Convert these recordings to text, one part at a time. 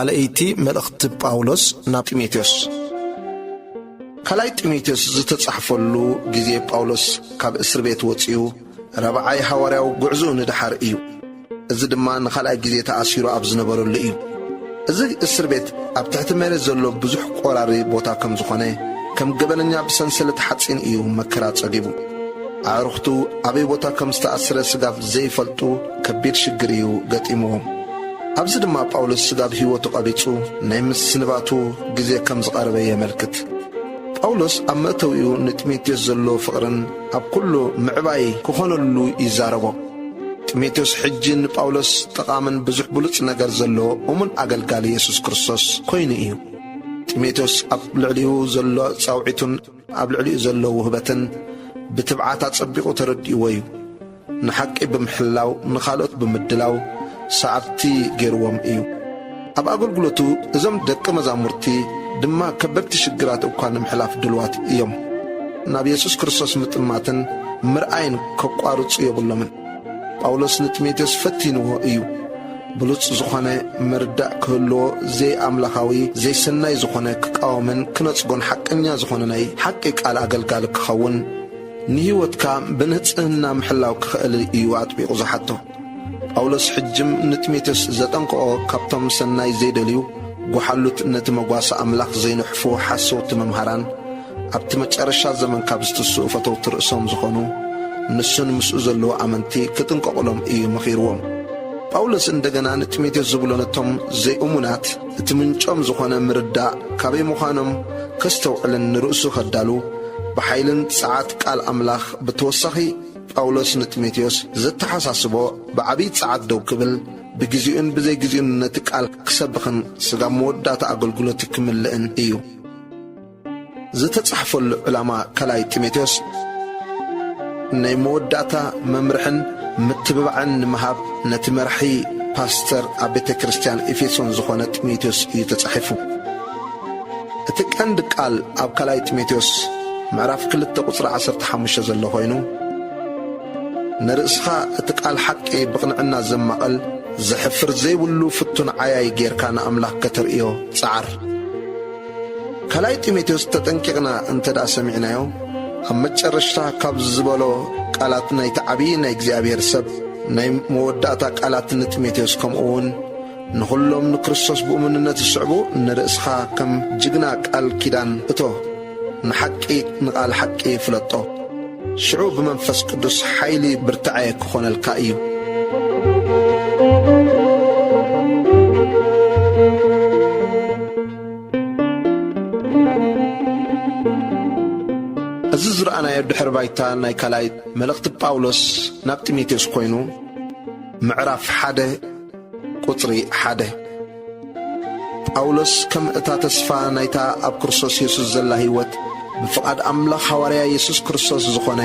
ካልአይቲ መልእኽቲ ጳውሎስ ናብ ጢሞቴዎስ ካልአይ ጢሞቴዎስ ዝተጻሕፈሉ ጊዜ ጳውሎስ ካብ እስር ቤት ወፂኡ ረብዓይ ሐዋርያው ጉዕዞ ንድሓር እዩ። እዚ ድማ ንኻልኣይ ጊዜ ተኣሲሩ ኣብ ዝነበረሉ እዩ። እዚ እስር ቤት ኣብ ትሕቲ መሬት ዘሎ ብዙሕ ቆራሪ ቦታ ከም ዝኾነ ከም ገበነኛ ብሰንሰለት ሓፂን እዩ መከራ ጸጊቡ። ኣዕሩኽቱ ኣበይ ቦታ ከም ዝተኣስረ ስጋብ ዘይፈልጡ ከቢድ ሽግር እዩ ገጢምዎም። ኣብዚ ድማ ጳውሎስ ስጋብ ሕይወቱ ቐቢጹ ናይ ምስንባቱ ጊዜ ከም ዝቐረበ የመልክት። ጳውሎስ ኣብ መእተዊኡ ንጢሞቴዎስ ዘሎ ፍቕርን ኣብ ኩሉ ምዕባይ ክኾነሉ ይዛረቦ። ጢሞቴዎስ ሕጂ ንጳውሎስ ጠቓምን ብዙሕ ብሉጽ ነገር ዘለዎ እሙን ኣገልጋሊ ኢየሱስ ክርስቶስ ኮይኑ እዩ። ጢሞቴዎስ ኣብ ልዕሊኡ ዘሎ ጻውዒቱን ኣብ ልዕሊኡ ዘሎ ውህበትን ብትብዓት አጸቢቑ ተረዲእዎ እዩ። ንሓቂ ብምሕላው ንኻልኦት ብምድላው ሰዓብቲ ገይርዎም እዩ። ኣብ ኣገልግሎቱ እዞም ደቀ መዛሙርቲ ድማ ከበድቲ ሽግራት እኳ ንምሕላፍ ድልዋት እዮም። ናብ ኢየሱስ ክርስቶስ ምጥማትን ምርኣይን ከቋርጹ የብሎምን። ጳውሎስ ንጢሞቴዎስ ፈቲንዎ እዩ። ብሉጽ ዝኾነ ምርዳእ ክህልዎ ዘይኣምላኻዊ ዘይሰናይ ዝኾነ ክቃወምን ክነጽጎን ሓቀኛ ዝኾነ ናይ ሓቂ ቃል ኣገልጋሊ ክኸውን ንሕይወትካ ብንጽህና ምሕላው ክኽእል እዩ ኣጥቢቑ ዝሓቶ። ጳውሎስ ሕጅም ንጢሞቴዎስ ዘጠንቅኦ ካብቶም ሰናይ ዘይደልዩ ጓሓሉት ነቲ መጓሳ ኣምላኽ ዘይንሕፉ ሓሰውቲ መምሃራን ኣብቲ መጨረሻ ዘመን ካብ ዝተስኡ ፈተውቲ ርእሶም ዝኾኑ ንሱን ምስኡ ዘለዎ ኣመንቲ ክጥንቀቕሎም እዩ መኺርዎም። ጳውሎስ እንደገና ንጢሞቴዎስ ዝብሎ ነቶም ዘይእሙናት እቲ ምንጮም ዝኾነ ምርዳእ ካበይ ምዃኖም ከስተውዕልን ንርእሱ ኸዳሉ ብሓይልን ጸዓት ቃል ኣምላኽ ብተወሳኺ ጳውሎስ ንጢሞቴዎስ ዘተሓሳስቦ ብዓብይ ጸዓት ደው ክብል ብግዚኡን ብዘይግዚኡን ነቲ ቃል ክሰብኽን ስጋብ መወዳእታ ኣገልግሎት ክምልእን እዩ። ዝተጻሕፈሉ ዕላማ ካልኣይ ጢሞቴዎስ ናይ መወዳእታ መምርሕን ምትብባዕን ንምሃብ ነቲ መርሒ ፓስተር ኣብ ቤተ ክርስቲያን ኤፌሶን ዝኾነ ጢሞቴዎስ እዩ ተጻሒፉ። እቲ ቀንዲ ቃል ኣብ ካልኣይ ጢሞቴዎስ ምዕራፍ 2 ቁጽሪ 15 ዘሎ ኮይኑ ንርእስኻ እቲ ቃል ሓቂ ብቕንዕና ዘማቐል ዝሕፍር ዘይብሉ ፍቱን ዓያይ ጌርካ ንኣምላኽ ከተርእዮ ጸዓር። ካልኣይ ጢሞቴዎስ ተጠንቂቕና እንተዳ ሰሚዕናዮ ኣብ መጨረሻ ካብ ዝበሎ ቃላት ናይቲ ዓብዪ ናይ እግዚኣብሔር ሰብ ናይ መወዳእታ ቃላት ንጢሞቴዎስ ከምኡውን ንኹሎም ንክርስቶስ ብእሙንነት ዝስዕቡ ንርእስኻ ከም ጅግና ቃል ኪዳን እቶ ንሓቂ ንቓል ሓቂ ፍለጦ ሽዑ ብመንፈስ ቅዱስ ሓይሊ ብርትዐየ ክኾነልካ እዩ። እዚ ዝረኣናዮ ድሕሪ ባይታ ናይ ካልኣይ መልእኽቲ ጳውሎስ ናብ ጢሞቴዎስ ኮይኑ ምዕራፍ 1 ቁጽሪ 1 ጳውሎስ ከም እታ ተስፋ ናይታ ኣብ ክርስቶስ ኢየሱስ ዘላ ሕይወት ብፍቓድ ኣምላኽ ሐዋርያ ኢየሱስ ክርስቶስ ዝኾነ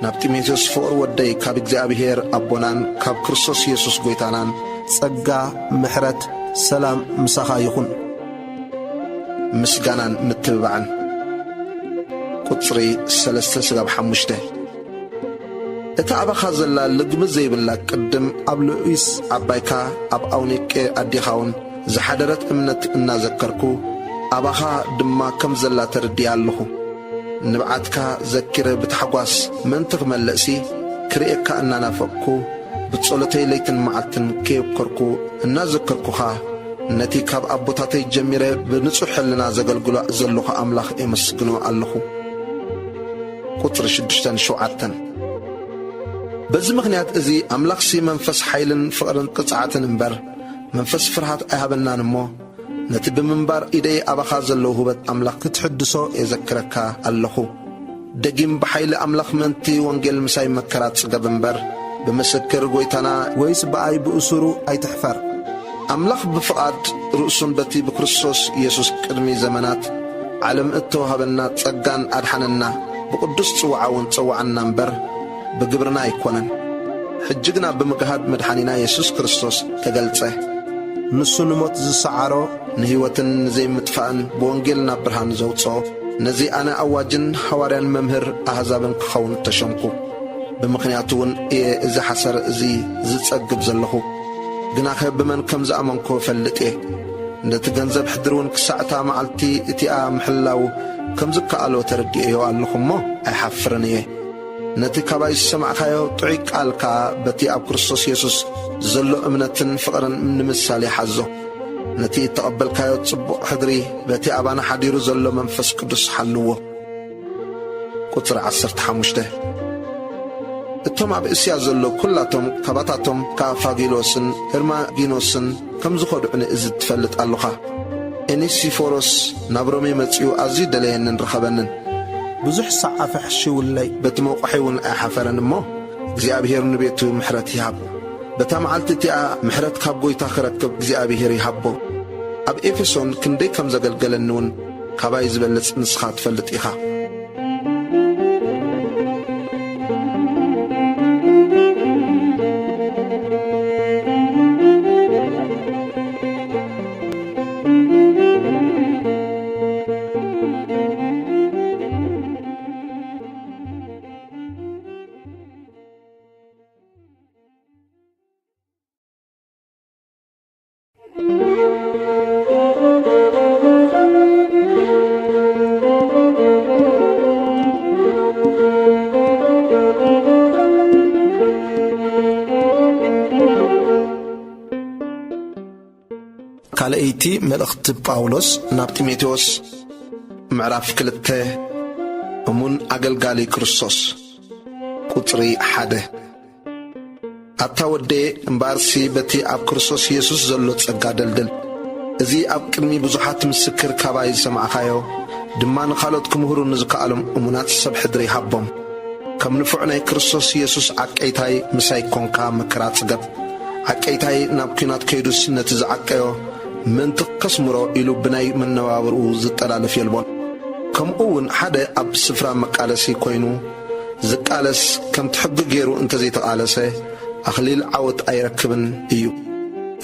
ናብ ጢሞቴዎስ ፍቕሪ ወደይ ካብ እግዚኣብሔር ኣቦናን ካብ ክርስቶስ ኢየሱስ ጐይታናን ጸጋ ምሕረት ሰላም ምሳኻ ይኹን። ምስጋናን ምትብባዕን ቁጽሪ 3-5 እታ ኣባኻ ዘላ ልግሚ ዘይብላ ቅድም ኣብ ሉኢስ ዓባይካ ኣብ ኣውኒቄ ኣዲኻውን ዝሓደረት እምነት እናዘከርኩ ኣባኻ ድማ ከም ዘላ ተረድያ ኣለኹ። ንብዓትካ ዘኪረ ብታሕጓስ ምእንቲ ክመለእሲ ክርእየካ እናናፈቕኩ ብጸሎተይ ለይትን መዓልትን ከየኰርኩ እናዘከርኩኻ ነቲ ካብ ኣቦታተይ ጀሚረ ብንጹሕ ሕልና ዘገልግሎ ዘለኹ ኣምላኽ የመስግኖ ኣለኹ። ቁጽሪ 6-7 በዚ ምኽንያት እዚ ኣምላኽሲ መንፈስ ሓይልን ፍቕርን ቅጽዓትን እምበር መንፈስ ፍርሃት ኣይሃበናን እሞ ነቲ ብምንባር ኢደይ ኣባኻ ዘለዉ ህበት ኣምላኽ ክትሕድሶ የዘክረካ ኣለኹ። ደጊም ብሓይሊ ኣምላኽ ምእንቲ ወንጌል ምሳይ መከራት ጽገብ እምበር ብምስክር ጐይታና ወይስ በኣይ ብእሱሩ ኣይትሕፈር። ኣምላኽ ብፍቓድ ርእሱን በቲ ብክርስቶስ ኢየሱስ ቅድሚ ዘመናት ዓለም እተውሃበና ጸጋን ኣድሓነና ብቅዱስ ጽዋዓውን ጸዋዓና እምበር ብግብርና ኣይኮነን። ሕጂ ግና ብምግሃድ መድሓኒና ኢየሱስ ክርስቶስ ተገልጸ። ንሱ ንሞት ዝሰዓሮ ንሕይወትን ዘይምጥፋእን ብወንጌል ናብ ብርሃን ዘውፅኦ ነዚ ኣነ ኣዋጅን ሐዋርያን መምህር ኣሕዛብን ክኸውን ተሸምኩ። ብምኽንያቱ እውን እየ እዚ ሓሰር እዚ ዝጸግብ ዘለኹ። ግናኸ ብመን ከም ዝኣመንኮ ፈልጥ እየ። ነቲ ገንዘብ ሕድርውን ክሳዕታ መዓልቲ እቲኣ ምሕላው ከም ዝከኣሎ ተረዲእዮ ኣለኹሞ ኣይሓፍርን እየ። ነቲ ካባይ ዝሰማዕካዮ ጥዑይ ቃልካ በቲ ኣብ ክርስቶስ ኢየሱስ ዘሎ እምነትን ፍቕርን ንምሳሌ ሓዞ። ነቲ ተቐበልካዮ ጽቡቕ ሕድሪ በቲ ኣባና ሓዲሩ ዘሎ መንፈስ ቅዱስ ሓልዎ። ቁጽሪ 15 እቶም ኣብ እስያ ዘሎ ኩላቶም ካባታቶም ካፋጊሎስን ሄርማጊኖስን ከም ዝኸዱ ንእዝ ትፈልጥ ኣለኻ። ኤኔሲፎሮስ ናብ ሮሜ መጺኡ ኣዝዩ ደለየንን ረኸበንን። ብዙሕ ሰዓፈ ሕሽውለይ በቲ መውቋሒ እውን ኣይሓፈረን እሞ እግዚኣብሔር ንቤቱ ምሕረት ይሃብ። በታ መዓልቲ እቲኣ ምሕረት ካብ ጐይታ ክረክብ እግዚኣብሔር ይሃቦ። ኣብ ኤፌሶን ክንደይ ከም ዘገልገለኒ እውን ካባይ ዝበልጽ ንስኻ ትፈልጥ ኢኻ። ካልአይቲ መልእኽቲ ጳውሎስ ናብ ጢሞቴዎስ ምዕራፍ 2 እሙን ኣገልጋሊ ክርስቶስ ቁጽሪ 1 ኣታ ወደየ እምባርሲ በቲ ኣብ ክርስቶስ ኢየሱስ ዘሎ ጸጋ ደልድል እዚ ኣብ ቅድሚ ብዙሓት ምስክር ካባይ ዝሰማዕኻዮ ድማ ንኻልኦት ክምህሩ ንዝከኣሎም እሙናት ሰብ ሕድሪ ይሃቦም። ከም ንፉዕ ናይ ክርስቶስ ኢየሱስ ዓቀይታይ ምሳይ ኮንካ መከራ ጽገብ። ዓቀይታይ ናብ ኩናት ከይዱስ ነቲ ዝዓቀዮ ምንቲ ከስምሮ ኢሉ ብናይ መነባብርኡ ዝጠላለፍ የልቦን። ከምኡውን ሓደ ኣብ ስፍራ መቃለሲ ኮይኑ ዝቃለስ ከም ትሕጊ ገይሩ እንተዘይተቓለሰ ኣኽሊል ዓወት ኣይረክብን እዩ።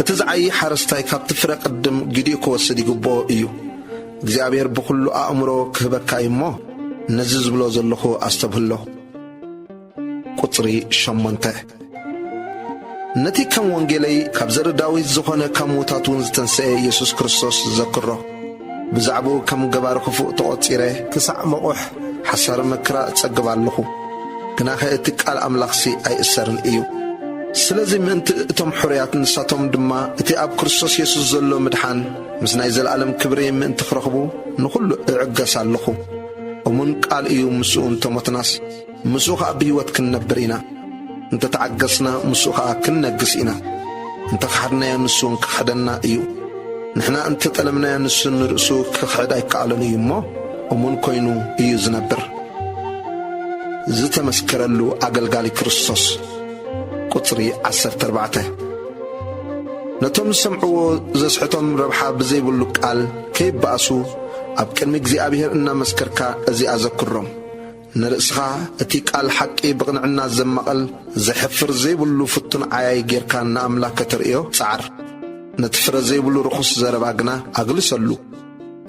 እቲ ዝዓዪ ሓረስታይ ካብቲ ፍረ ቅድም ግዲኡ ክወስድ ይግብኦ እዩ። እግዚኣብሔር ብኹሉ ኣእምሮ ክህበካ እሞ ነዚ ዝብሎ ዘለኹ ኣስተብህሎ። ቁጽሪ 8 ነቲ ከም ወንጌለይ ካብ ዘሪ ዳዊት ዝኾነ ካብ ሙታት እውን ዝተንስአ ኢየሱስ ክርስቶስ ዝዘክሮ ብዛዕባኡ ከም ገባሪ ክፉእ ተቖጺረ ክሳዕ መቑሕ ሓሳር መከራ እጸግብ ኣለኹ። ግናኸ እቲ ቃል ኣምላኽሲ ኣይእሰርን እዩ። ስለዚ ምእንቲ እቶም ሕሩያት ንሳቶም ድማ እቲ ኣብ ክርስቶስ ኢየሱስ ዘሎ ምድሓን ምስ ናይ ዘለዓለም ክብሪ ምእንቲ ክረኽቡ ንኹሉ እዕገስ ኣለኹ። እሙን ቃል እዩ ምስኡ እንተሞትናስ ምስኡ ኸዓ ብሕይወት ክንነብር ኢና። እንተ ተዓገስና ምስኡ ኸዓ ክንነግስ ኢና። እንተ ኸሓድናዮ ንሱን ክኽሕደና እዩ። ንሕና እንተ ጠለምናዮ ንሱ ንርእሱ ክኽሕድ ኣይከኣለን እዩ እሞ እሙን ኮይኑ እዩ ዝነብር። ዝተመስከረሉ ኣገልጋሊ ክርስቶስ ቁጽሪ 14 ነቶም ዝሰምዕዎ ዘስሕቶም ረብሓ ብዘይብሉ ቃል ከይበኣሱ ኣብ ቅድሚ እግዚኣብሔር እናመስከርካ እዚ ኣዘክሮም። ንርእስኻ እቲ ቃል ሓቂ ብቕንዕና ዘማቐል ዘሕፍር ዘይብሉ ፍቱን ዓያይ ጌርካ ንኣምላክ ከተርእዮ ጻዕር። ነቲ ፍረ ዘይብሉ ርኹስ ዘረባ ግና ኣግልሰሉ።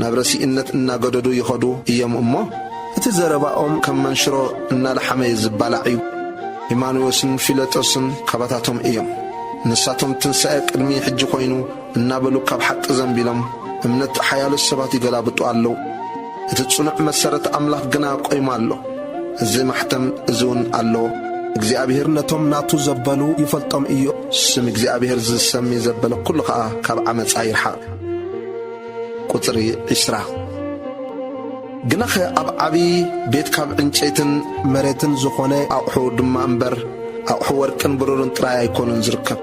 ናብ ረሲእነት እናገደዱ ይኸዱ እዮም እሞ እቲ ዘረባኦም ከም መንሽሮ እናለሓመ ዝባላዕ እዩ። ሂማኖስን ፊለጦስን ካባታቶም እዮም። ንሳቶም ትንሣኤ ቅድሚ ሕጂ ኾይኑ እናበሉ ካብ ሓቂ ዘንቢሎም እምነት ሓያሎ ሰባት ይገላብጡ ኣለዉ። እቲ ጽኑዕ መሰረት ኣምላኽ ግና ቆይሙ ኣሎ። እዚ ማሕተም እዚውን ኣሎ። እግዚኣብሔር ነቶም ናቱ ዘበሉ ይፈልጦም እዩ። ስም እግዚኣብሔር ዝሰሚ ዘበለ ኩሉ ኸዓ ካብ ዓመፃ ይርሓቕ። ቁጽሪ 20 ግናኸ ኣብ ዓብዪ ቤት ካብ ዕንጨይትን መሬትን ዝኾነ ኣቑሑ ድማ እምበር ኣቑሑ ወርቅን ብሩርን ጥራይ ኣይኮኑን ዝርከብ።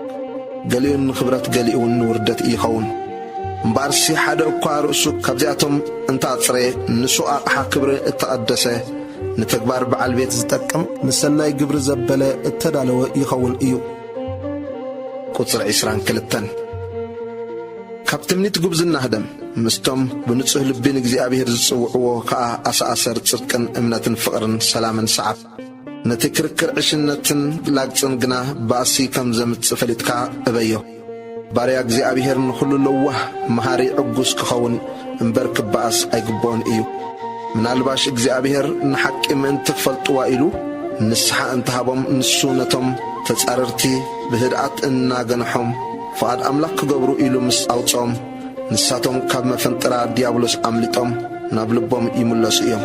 ገሊኡን ንኽብረት ገሊኡን ንውርደት ይኸውን። እምባርሲ ሓደ እኳ ርእሱ ካብዚኣቶም እንታጽረ ንሱ ኣቕሓ ክብሪ እተቐደሰ ንተግባር በዓል ቤት ዝጠቅም ንሰናይ ግብሪ ዘበለ እተዳለወ ይኸውን እዩ። ቁጽሪ 22 ካብ ትምኒት ጉብዝና ህደም ምስቶም ብንጹህ ልቢ ንእግዚኣብሔር ዝጽውዕዎ ከዓ ኣሰኣሰር ጽድቅን እምነትን ፍቕርን ሰላምን ሰዓብ። ነቲ ክርክር ዕሽነትን ላግፅን ግና ባእሲ ከም ዘምጽእ ፈሊጥካ እበዮ። ባርያ እግዚኣብሔር ንኹሉ ለዋህ መሃሪ ዕጉስ ክኸውን እምበር ክበኣስ ኣይግብኦን እዩ። ምናልባሽ እግዚኣብሔር ንሓቂ ምእንቲ ክፈልጥዋ ኢሉ ንስሓ እንተሃቦም ንሱ ነቶም ተጻረርቲ ብህድኣት እናገንሖም ፍቓድ ኣምላኽ ክገብሩ ኢሉ ምስ ኣውጾም ንሳቶም ካብ መፈንጥራ ዲያብሎስ አምልጦም ናብ ልቦም ይምለሱ እዮም።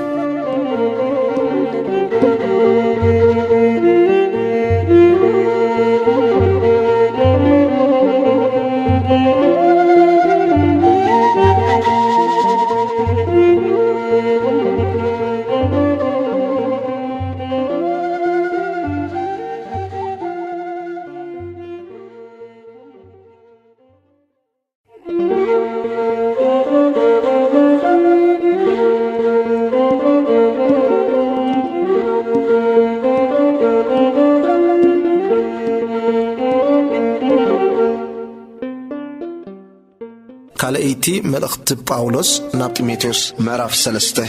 ካልአይቲ መልእኽቲ ጳውሎስ ናብ ጢሞቴዎስ ምዕራፍ 3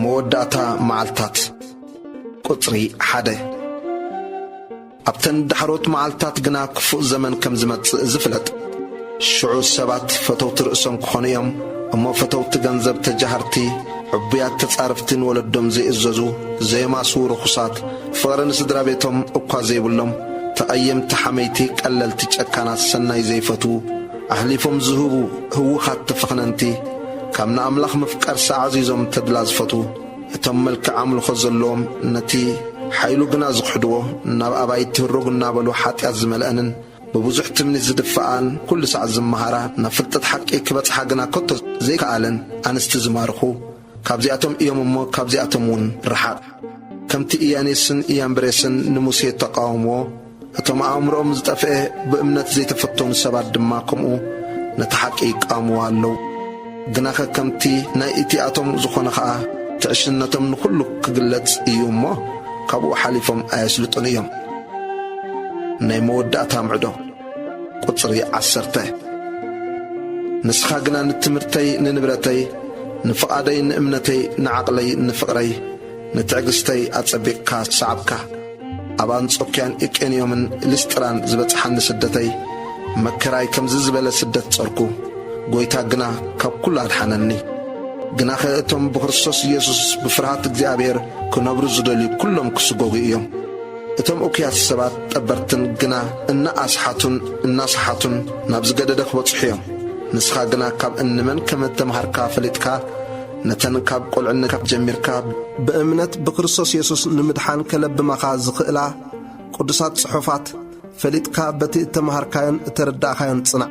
መወዳእታ መዓልታት ቁጽሪ 1 ኣብተን ድሕሮት መዓልታት ግና ክፉእ ዘመን ከም ዝመጽእ ዝፍለጥ ሽዑ ሰባት ፈተውቲ ርእሶም ክኾኑ እዮም እሞ ፈተውቲ ገንዘብ ተጃሃርቲ ዕቡያት ተጻርፍትን ወለዶም ዘይእዘዙ ዘይማስው ርኹሳት ፍቕሪ ንስድራ ቤቶም እኳ ዘይብሎም ተቐየምቲ ሓመይቲ ቀለልቲ ጨካናት ሰናይ ዘይፈቱ أحلفهم زهوبو هو خات تفخننتي كامنا أملاخ مفكر سعزيزهم تدلاز فتو اتملك عمل خزلهم نتي حيلو قنا زخدوه ناب أبايت الرغن نابلو حاتي أزمل أنن ببوزح تمني زدفعان كل ساعة زمهارة نفلتت حق إكبت حقنا كتو زي كالن أنستزمارخو كابزياتهم إيامو كابزياتمون رحاب كمتي إيانيسن إيان بريسن نموسي تقاومو أتوم عمرهم زتفه بأمنة زي تفتون سبار دماكمو نتحقق أموالو جناخ كمتي نايتي أتوم زخونخا تعشنتهم نخلو كقلت إيومو كابو حالفهم آيسلطون إيوم نايمود أتام عدو قطري 10 نسخاقنا نتمرتي ننبرتي نفقادي نأمنتي نعقلي نفقري نتعقستي أتصبقك صعبك أبان صوكيان إكين يومن لستران زبت حند سدتي مكراي كم زبالة سدت صركو قويتا قنا كاب كل حنني قنا خيطهم بخرصوص يسوس بفرحات اكزيابير كنا برزدو لي كلهم كسقوغي يوم اتهم اوكيات السبات تبرتن قنا إنا أصحاتن نابز قددك بطحيهم نسخا قنا كاب إن من كم التمهر كافلتكا نتن كاب قول عنا كاب جمير كاب بأمنت بخرصوص يسوس نمدحان كلب مخاز خئلا قدسات صحفات فليت كاب بتي التمهر كاين تردع كاين تصنع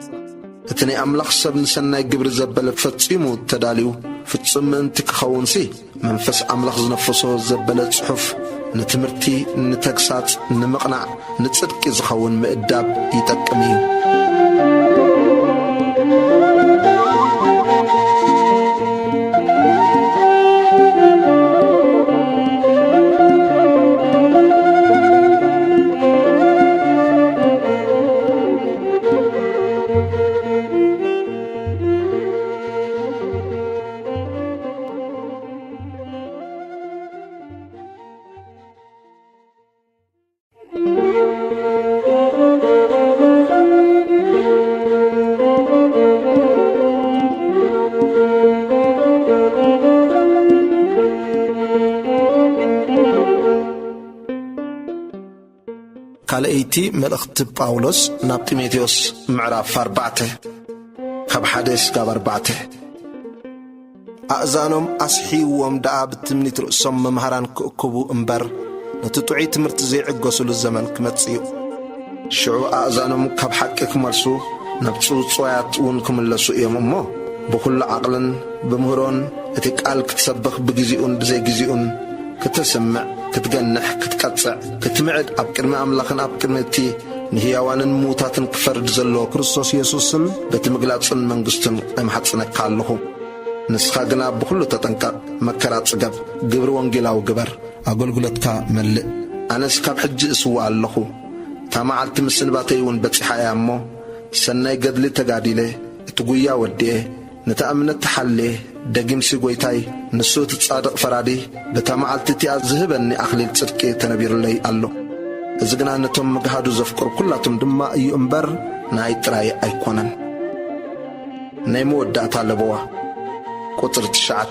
اتني أملاخ سب نسناي قبر زبال فتسيمو تداليو فتسمن تكخون سي منفس أملاخ زنفسو زبالة صحف نتمرتي نتكسات نمقنع نتصدق زخون مقداب يتكميو ካልአይቲ መልእኽቲ ጳውሎስ ናብ ጢሞቴዎስ ምዕራፍ 4 ካብ 1-4 أأذانهم أصحيوهم دعا بتمنيت رؤسهم ممهران كأكبو أمبر نتطعي تمرت زي عقوسو الزمن كمتسيو شعو أأذانهم كاب حقك مرسو نبتسو صويات ونكم اللسو إيام أمو بكل عقلن بمهرون اتقال كتسبخ بجزيئون بزي جزيئون كتسمع كتجنح كتقطع كتمعد أبكرم أملاخن أبكرمتي نهيوانن موتاتن كفرد زلو كريستوس يسوسن بتمغلاصن منغستن امحصنك كالهم نسخاغنا بكل تطنقق مكرات صقب غبر وانجيلاو غبر اغلغلتكا ملء انس كاب حج اسوا الله تمعلت مسنباتي ون بصحيامو سناي غدلي تغاديله تغويا ودي نتامنت حله دغيم سيغويتاي نسو تصادق فرادي بتمعلت تي ازهبني اخليل صدقي تنبير لي الله ازغنا نتم مغهادو زفقر كلاتم دما اي امبر ناي تراي ايكونن نيمو وداتا لبوا قطر 9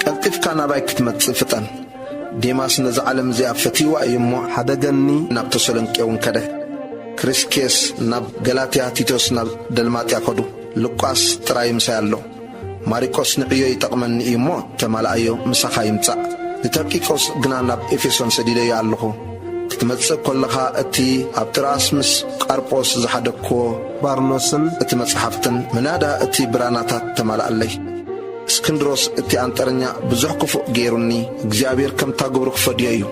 قلتف كان بايك تمتصفتن ديماس نز عالم زي افتيوا ايمو حدغني نابتسلنقيون كده ክርስኬስ ናብ ገላትያ ቲቶስ ናብ ደልማጥያ ከዱ ሉቃስ ጥራይ ምሳይ ኣሎ ማሪቆስ ንዕዮ ይጠቕመኒ እሞ ተማልኣዮ ምሳኻ ይምጻእ ንተርቂቆስ ግና ናብ ኤፌሶን ሰዲደዮ ኣለኹ ክትመጽእ ከለኻ እቲ ኣብ ጥራስ ምስ ቃርጶስ ዝሓደክዎ ባርኖስን እቲ መጽሓፍትን ምናዳ እቲ ብራናታት ተማልኣለይ እስክንድሮስ እቲ አንጠረኛ ብዙሕ ክፉእ ገይሩኒ እግዚኣብሔር ከምታ ግብሩ ክፈድዮ እዩ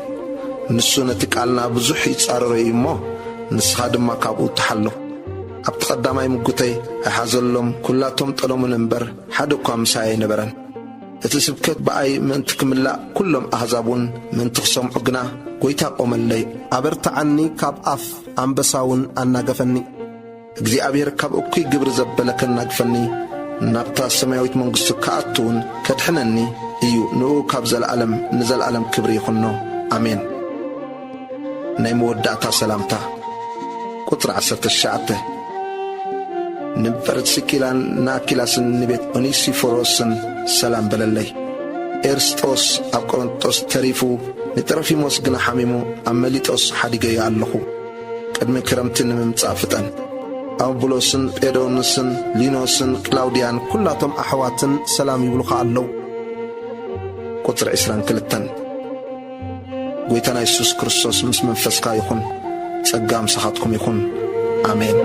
ንሱ ነቲ ቃልና ብዙሕ ይጻረሮ እዩ እሞ ንስኻ ድማ ካብኡ ተሓለፍ ኣብቲ ቀዳማይ ምጉተይ ኣይሓዘሎም ኩላቶም ጠሎሙን እምበር ሓደ እኳ ምሳይ ኣይነበረን እቲ ስብከት በኣይ ምእንቲ ክምላእ ኩሎም ኣሕዛቡን ምእንቲ ክሰምዑ ግና ጐይታ ቆመለይ ኣበርትዓኒ ካብ ኣፍ ኣንበሳውን ኣናገፈኒ እግዚኣብሔር ካብ እኩይ ግብሪ ዘበለ ከናግፈኒ ናብታ ሰማያዊት መንግሥቱ ከኣትውን ከድሕነኒ እዩ ንኡ ካብ ዘለዓለም ንዘለዓለም ክብሪ ይኹኖ ኣሜን ናይ መወዳእታ ሰላምታ ቁጥሪ 19 ንጵርስኪላን ንአኪላስን ንቤት ኦኔሲፎሮስን ሰላም በለለይ ኤርስጦስ ኣብ ቆሮንጦስ ተሪፉ ንጥሮፊሞስ ግና ሓሚሙ ኣብ መሊጦስ ሓዲገዮ ኣለኹ ቅድሚ ክረምቲ ንምምጻእ ፍጠን ኣቡሎስን ጴዶንስን ሊኖስን ክላውድያን ኩላቶም ኣሕዋትን ሰላም ይብሉኻ ኣለዉ ቁጥሪ 22 ጐይታና ኢየሱስ ክርስቶስ ምስ መንፈስካ ይኹን ጸጋ ምሳኻትኩም ይኹን ኣሜን